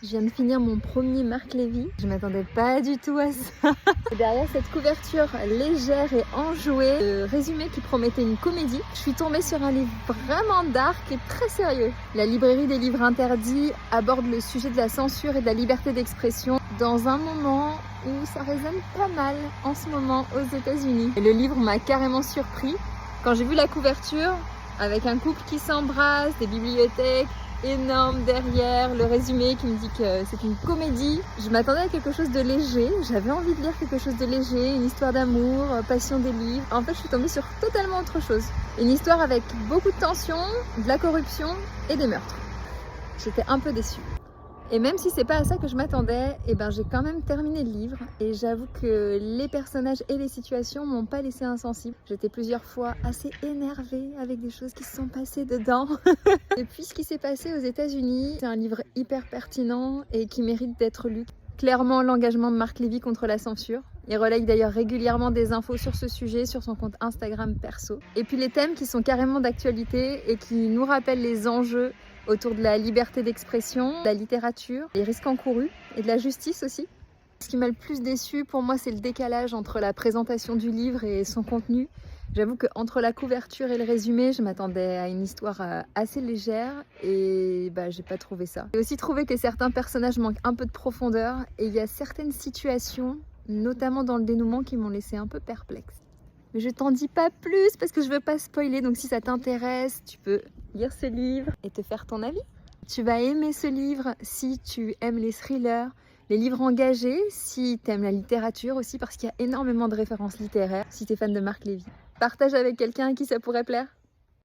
Je viens de finir mon premier Marc Lévy. Je m'attendais pas du tout à ça. Et derrière cette couverture légère et enjouée, le résumé qui promettait une comédie, je suis tombée sur un livre vraiment dark et très sérieux. La librairie des livres interdits aborde le sujet de la censure et de la liberté d'expression dans un moment où ça résonne pas mal en ce moment aux États-Unis. Et le livre m'a carrément surpris quand j'ai vu la couverture avec un couple qui s'embrasse, des bibliothèques énorme derrière, le résumé qui me dit que c'est une comédie. Je m'attendais à quelque chose de léger, j'avais envie de lire quelque chose de léger, une histoire d'amour, passion des livres. En fait, je suis tombée sur totalement autre chose. Une histoire avec beaucoup de tension, de la corruption et des meurtres. J'étais un peu déçue. Et même si c'est pas à ça que je m'attendais, j'ai quand même terminé le livre et j'avoue que les personnages et les situations m'ont pas laissé insensible. J'étais plusieurs fois assez énervée avec des choses qui se sont passées dedans. Depuis ce qui s'est passé aux États-Unis, c'est un livre hyper pertinent et qui mérite d'être lu. Clairement, l'engagement de Marc Lévy contre la censure. Il relaye d'ailleurs régulièrement des infos sur ce sujet sur son compte Instagram perso. Et puis les thèmes qui sont carrément d'actualité et qui nous rappellent les enjeux autour de la liberté d'expression, de la littérature, les risques encourus et de la justice aussi. Ce qui m'a le plus déçu pour moi, c'est le décalage entre la présentation du livre et son contenu. J'avoue qu'entre la couverture et le résumé, je m'attendais à une histoire assez légère et j'ai pas trouvé ça. J'ai aussi trouvé que certains personnages manquent un peu de profondeur et il y a certaines situations, notamment dans le dénouement, qui m'ont laissé un peu perplexe. Mais je t'en dis pas plus parce que je veux pas spoiler, donc si ça t'intéresse, tu peux lire ce livre et te faire ton avis. Tu vas aimer ce livre si tu aimes les thrillers, les livres engagés, si tu aimes la littérature aussi parce qu'il y a énormément de références littéraires, si tu es fan de Marc Lévy. Partage avec quelqu'un à qui ça pourrait plaire.